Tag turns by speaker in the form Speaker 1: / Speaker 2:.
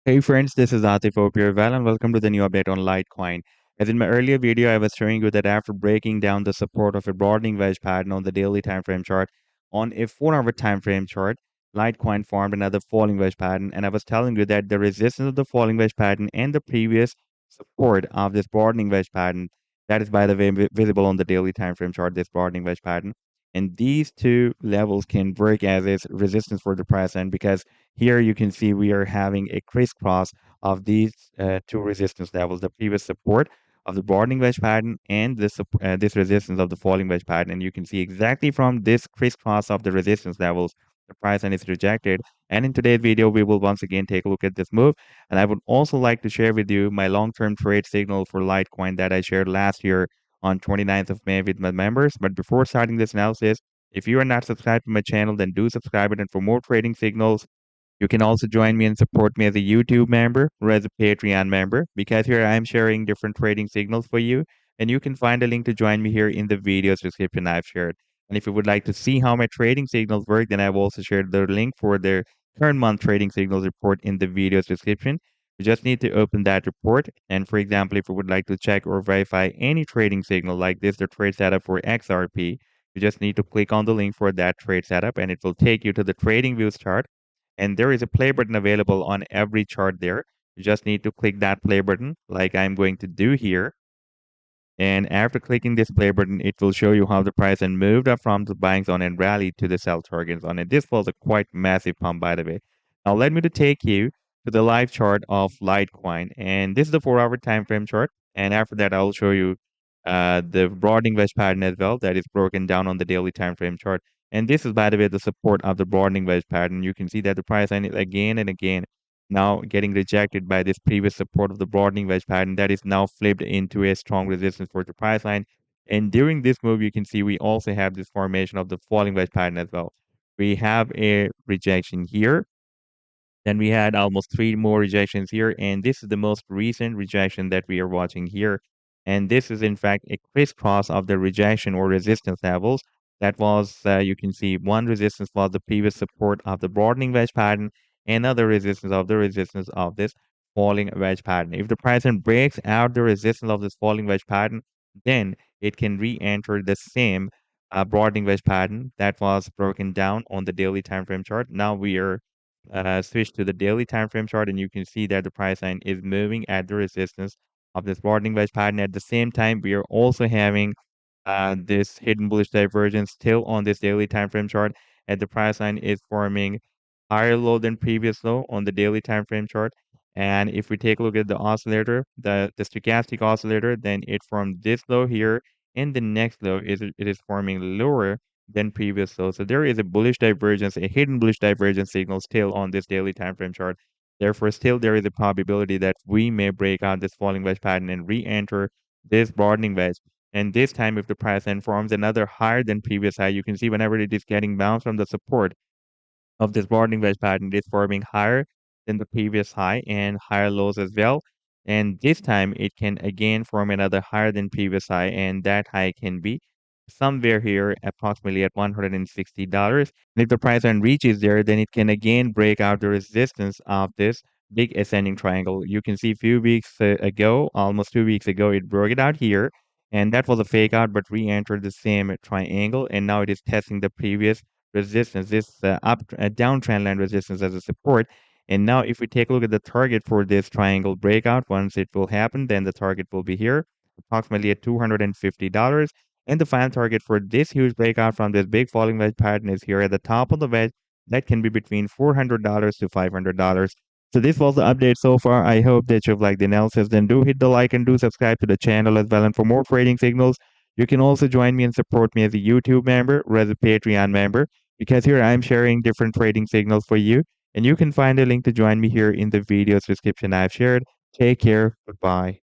Speaker 1: Hey friends, this is Atif Opierval and welcome to the new update on Litecoin. As in my earlier video, I was showing you that after breaking down the support of a broadening wedge pattern on the daily time frame chart, on a 4-hour time frame chart, Litecoin formed another falling wedge pattern, and I was telling you that the resistance of the falling wedge pattern and the previous support of this broadening wedge pattern, that is by the way visible on the daily time frame chart, this broadening wedge pattern, and these two levels can work as a resistance for the price, and because here you can see we are having a crisscross of these two resistance levels, the previous support of the broadening wedge pattern and this resistance of the falling wedge pattern. And you can see exactly from this crisscross of the resistance levels, the price line is rejected. And in today's video, we will once again take a look at this move. And I would also like to share with you my long-term trade signal for Litecoin that I shared last year on 29th of May with my members. But before starting this analysis, if you are not subscribed to my channel, then do subscribe it. And for more trading signals, you can also join me and support me as a YouTube member or as a Patreon member because here I am sharing different trading signals for you. And you can find a link to join me here in the video's description I've shared. And if you would like to see how my trading signals work, then I've also shared the link for the current month trading signals report in the video's description. You just need to open that report. And for example, if you would like to check or verify any trading signal like this, the trade setup for XRP, you just need to click on the link for that trade setup and it will take you to the trading views chart, and there is a play button available on every chart there. You just need to click that play button like I'm going to do here. And after clicking this play button, it will show you how the price and moved up from the buying zone and rallied to the sell target zone. And this was a quite massive pump, by the way. Now let me to take you to the live chart of Litecoin. And this is the 4-hour time frame chart. And after that, I'll show you the broadening wedge pattern as well that is broken down on the daily time frame chart. And this is, by the way, the support of the broadening wedge pattern. You can see that the price line is again and again now getting rejected by this previous support of the broadening wedge pattern that is now flipped into a strong resistance for the price line. And during this move, you can see we also have this formation of the falling wedge pattern as well. We have a rejection here. Then we had almost 3 more rejections here, and this is the most recent rejection that we are watching here. And this is in fact a crisscross of the rejection or resistance levels. That was, you can see one resistance was the previous support of the broadening wedge pattern, another resistance of the resistance of this falling wedge pattern. If the price then breaks out the resistance of this falling wedge pattern, then it can re-enter the same broadening wedge pattern that was broken down on the daily time frame chart. Now we are switch to the daily time frame chart, and you can see that the price line is moving at the resistance of this broadening wedge pattern. At the same time, we are also having this hidden bullish divergence still on this daily time frame chart, and the price line is forming higher low than previous low on the daily time frame chart. And if we take a look at the oscillator, the stochastic oscillator, then it formed this low here, and the next low is it is forming lower than previous low. So there is a bullish divergence, a hidden bullish divergence signal still on this daily time frame chart. Therefore, still there is a probability that we may break out this falling wedge pattern and re-enter this broadening wedge. And this time, if the price then forms another higher than previous high, you can see whenever it is getting bounced from the support of this broadening wedge pattern, it is forming higher than the previous high and higher lows as well. And this time it can again form another higher than previous high, and that high can be somewhere here approximately at $160. And if the price then reaches there, then it can again break out the resistance of this big ascending triangle. You can see a few weeks ago, almost 2 weeks ago, it broke it out here, and that was a fake out, but re-entered the same triangle, and now it is testing the previous resistance, this downtrend line resistance as a support. And now if we take a look at the target for this triangle breakout, once it will happen, then the target will be here, approximately at $250. And the final target for this huge breakout from this big falling wedge pattern is here at the top of the wedge. That can be between $400 to $500. So this was the update so far. I hope that you've liked the analysis. Then do hit the like and do subscribe to the channel as well. And for more trading signals, you can also join me and support me as a YouTube member or as a Patreon member, because here I'm sharing different trading signals for you, and you can find a link to join me here in the video's description I've shared. Take care. Goodbye.